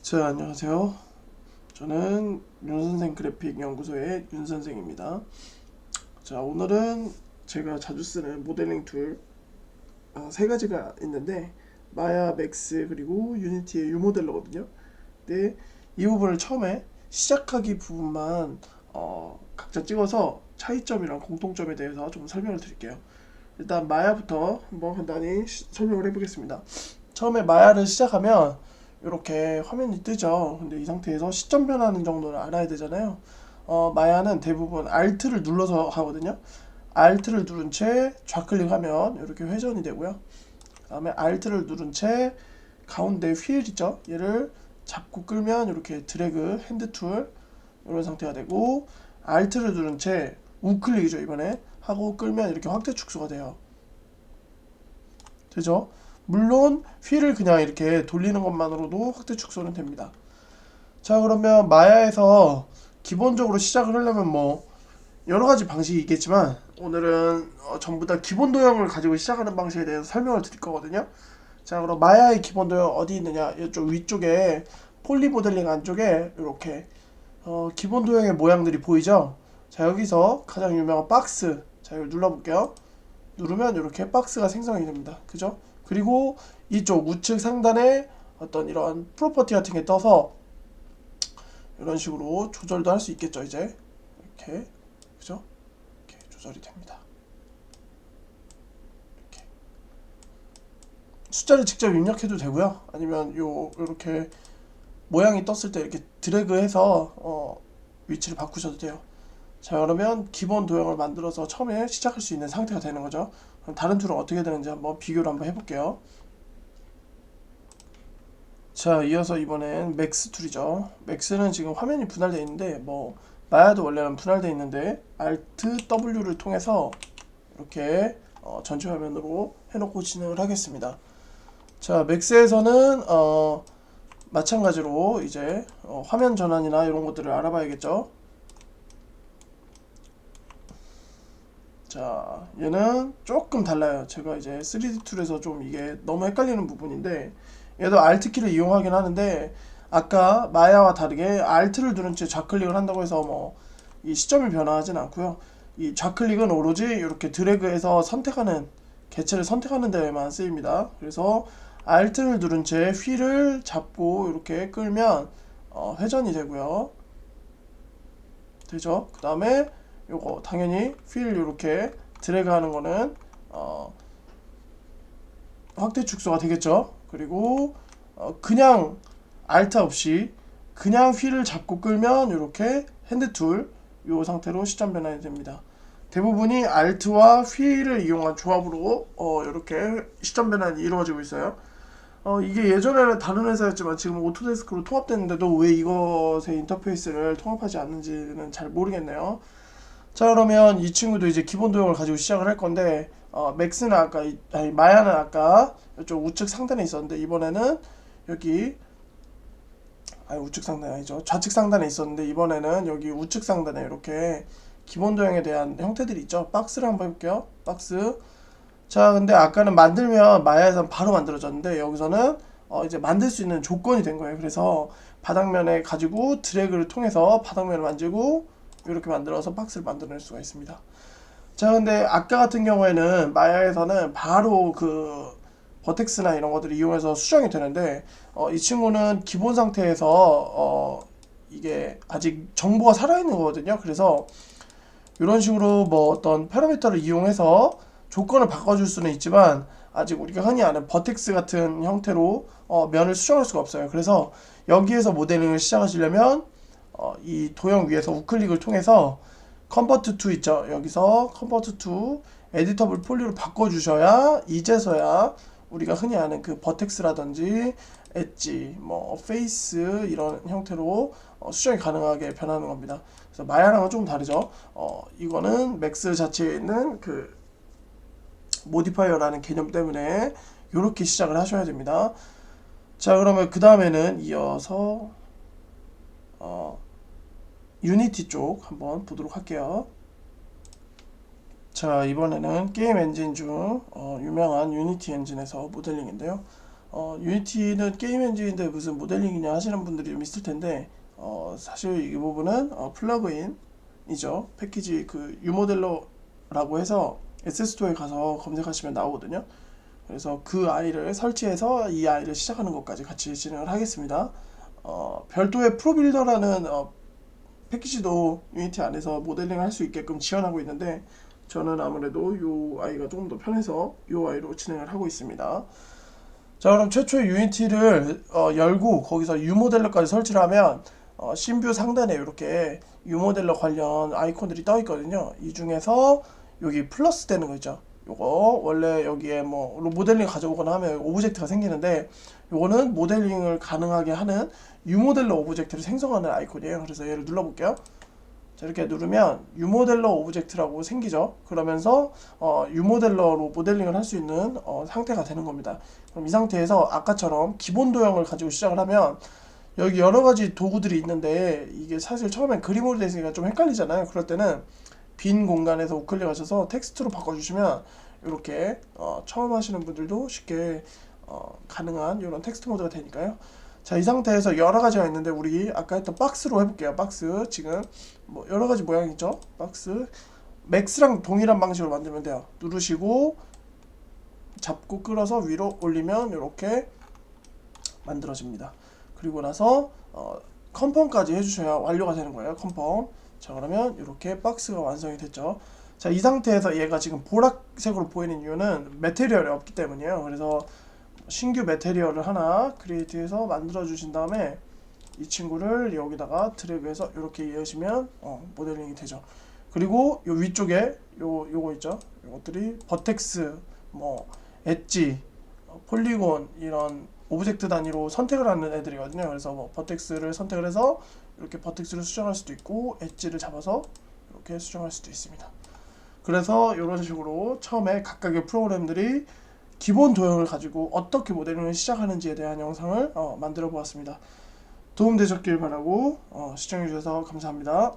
자, 안녕하세요. 저는 윤선생 그래픽 연구소의 윤선생입니다. 자, 오늘은 제가 자주 쓰는 모델링 툴 세 가지가 있는데 마야, 맥스 그리고 유니티의 유모델러거든요. 근데 이 부분을 처음에 시작하기 부분만 각자 찍어서 차이점이랑 공통점에 대해서 좀 설명을 드릴게요. 일단 마야부터 한번 간단히 설명을 해보겠습니다. 처음에 마야를 시작하면 이렇게 화면이 뜨죠. 근데 이 상태에서 시점 변하는 정도를 알아야 되잖아요. 마야는 대부분 Alt를 눌러서 하거든요. Alt를 누른 채 좌클릭하면 이렇게 회전이 되고요. 그 다음에 Alt를 누른 채 가운데 휠 있죠. 얘를 잡고 끌면 이렇게 드래그 핸드 툴 이런 상태가 되고, Alt를 누른 채 우클릭이죠. 이번에 하고 끌면 이렇게 확대 축소가 돼요. 되죠? 물론 휠을 그냥 이렇게 돌리는 것만으로도 확대 축소는 됩니다. 자, 그러면 마야에서 기본적으로 시작을 하려면 뭐 여러 가지 방식이 있겠지만 오늘은 전부 다 기본 도형을 가지고 시작하는 방식에 대해서 설명을 드릴 거거든요. 자, 그럼 마야의 기본 도형 어디 있느냐? 이쪽 위쪽에 폴리 모델링 안쪽에 이렇게 기본 도형의 모양들이 보이죠? 자, 여기서 가장 유명한 박스, 자, 이걸 눌러볼게요. 누르면 이렇게 박스가 생성이 됩니다. 그죠? 그리고 이쪽 우측 상단에 어떤 이런 프로퍼티 같은 게 떠서 이런 식으로 조절도 할 수 있겠죠. 이제 이렇게, 그죠? 이렇게 조절이 됩니다. 이렇게 숫자를 직접 입력해도 되고요. 아니면 이렇게 모양이 떴을 때 이렇게 드래그해서 위치를 바꾸셔도 돼요. 자, 그러면 기본 도형을 만들어서 처음에 시작할 수 있는 상태가 되는 거죠. 그럼 다른 툴은 어떻게 되는지 한번 비교를 한번 해볼게요. 자, 이어서 이번엔 맥스 툴이죠. 맥스는 지금 화면이 분할되어 있는데 뭐 마야도 원래는 분할되어 있는데 Alt W를 통해서 이렇게 전체 화면으로 해놓고 진행을 하겠습니다. 자, 맥스에서는 마찬가지로 이제 화면 전환이나 이런 것들을 알아봐야겠죠. 자, 얘는 조금 달라요. 제가 이제 3D 툴에서 좀 이게 너무 헷갈리는 부분인데, 얘도 Alt키를 이용하긴 하는데 아까 마야와 다르게 Alt를 누른 채 좌클릭을 한다고 해서 뭐 이 시점이 변화하진 않고요. 이 좌클릭은 오로지 이렇게 드래그해서 선택하는, 개체를 선택하는 데에만 쓰입니다. 그래서 Alt를 누른 채 휠을 잡고 이렇게 끌면 회전이 되고요. 되죠? 그 다음에 요거 당연히 휠 이렇게 드래그 하는 거는 확대 축소가 되겠죠. 그리고 그냥 Alt 없이 그냥 휠을 잡고 끌면 이렇게 핸드 툴 요 상태로 시점 변환이 됩니다. 대부분이 Alt와 휠을 이용한 조합으로 이렇게 시점 변환이 이루어지고 있어요. 이게 예전에는 다른 회사였지만 지금 오토데스크로 통합됐는데도 왜 이것의 인터페이스를 통합하지 않는지는 잘 모르겠네요. 자, 그러면 이 친구도 이제 기본 도형을 가지고 시작을 할 건데 맥스는 아까 아니 마야는 아까 이쪽 우측 상단에 있었는데 이번에는 여기, 아니 우측 상단이 아니죠, 좌측 상단에 있었는데 이번에는 여기 우측 상단에 이렇게 기본 도형에 대한 형태들이 있죠. 박스를 한번 해볼게요. 박스. 자, 근데 아까는 만들면 마야에선 바로 만들어졌는데 여기서는 이제 만들 수 있는 조건이 된 거예요. 그래서 바닥면에 가지고 드래그를 통해서 바닥면을 만들고 이렇게 만들어서 박스를 만들어낼 수가 있습니다. 자, 근데 아까 같은 경우에는 마야에서는 바로 그 버텍스나 이런 것들을 이용해서 수정이 되는데 이 친구는 기본 상태에서 이게 아직 정보가 살아있는 거거든요. 그래서 이런 식으로 뭐 어떤 파라미터를 이용해서 조건을 바꿔줄 수는 있지만 아직 우리가 흔히 아는 버텍스 같은 형태로 면을 수정할 수가 없어요. 그래서 여기에서 모델링을 시작하시려면 이 도형 위에서 우클릭을 통해서 컨버트 투 있죠. 여기서 컨버트 투 에디터블 폴리로 바꿔주셔야 이제서야 우리가 흔히 아는 그 버텍스라든지 엣지, 뭐 페이스 이런 형태로 수정이 가능하게 변하는 겁니다. 그래서 마야랑은 조금 다르죠. 이거는 맥스 자체에 있는 그 모디파이어라는 개념 때문에 이렇게 시작을 하셔야 됩니다. 자, 그러면 그 다음에는 이어서 유니티 쪽 한번 보도록 할게요. 자, 이번에는 게임 엔진 중 유명한 유니티 엔진에서 모델링인데요. 유니티는 게임 엔진인데 무슨 모델링이냐 하시는 분들이 좀 있을 텐데 사실 이 부분은 플러그인이죠. 패키지 그 유모델러라고 해서 SS토어에 가서 검색하시면 나오거든요. 그래서 그 아이를 설치해서 이 아이를 시작하는 것까지 같이 진행을 하겠습니다. 별도의 프로빌더라는 패키지도 유니티 안에서 모델링을 할 수 있게끔 지원하고 있는데 저는 아무래도 이 아이가 조금 더 편해서 이 아이로 진행을 하고 있습니다. 자, 그럼 최초의 유니티를 열고 거기서 유모델러까지 설치를 하면 신뷰 상단에 이렇게 유모델러 관련 아이콘들이 떠 있거든요. 이 중에서 여기 플러스 되는 거 있죠. 요거 원래 여기에 뭐 모델링 가져오거나 하면 오브젝트가 생기는데 요거는 모델링을 가능하게 하는 유모델러 오브젝트를 생성하는 아이콘이에요. 그래서 얘를 눌러볼게요. 자, 이렇게 누르면 유모델러 오브젝트라고 생기죠. 그러면서 유모델러로 모델링을 할 수 있는 상태가 되는 겁니다. 그럼 이 상태에서 아까처럼 기본 도형을 가지고 시작을 하면 여기 여러 가지 도구들이 있는데 이게 사실 처음엔 그림으로 되어 있으니까 좀 헷갈리잖아요. 그럴 때는 빈 공간에서 우클릭하셔서 텍스트로 바꿔주시면 이렇게 처음 하시는 분들도 쉽게 가능한 이런 텍스트 모드가 되니까요. 자, 이 상태에서 여러 가지가 있는데 우리 아까 했던 박스로 해볼게요. 박스 지금 뭐 여러 가지 모양이 있죠. 박스 맥스랑 동일한 방식으로 만들면 돼요. 누르시고 잡고 끌어서 위로 올리면 이렇게 만들어집니다. 그리고 나서 컨펌까지 해주셔야 완료가 되는 거예요. 컨펌. 자, 그러면 이렇게 박스가 완성이 됐죠. 자, 이 상태에서 얘가 지금 보라색으로 보이는 이유는 매테리얼이 없기 때문이에요. 그래서 신규 매테리얼을 하나 크리에이트해서 만들어 주신 다음에 이 친구를 여기다가 드래그해서 이렇게 이으시면 모델링이 되죠. 그리고 요 위쪽에 요거 있죠. 요것들이 버텍스, 뭐 엣지, 폴리곤 이런 오브젝트 단위로 선택을 하는 애들이거든요. 그래서 뭐 버텍스를 선택을 해서 이렇게 버텍스를 수정할 수도 있고 엣지를 잡아서 이렇게 수정할 수도 있습니다. 그래서 이런 식으로 처음에 각각의 프로그램들이 기본 도형을 가지고 어떻게 모델링을 시작하는지에 대한 영상을 만들어 보았습니다. 도움되셨길 바라고 시청해 주셔서 감사합니다.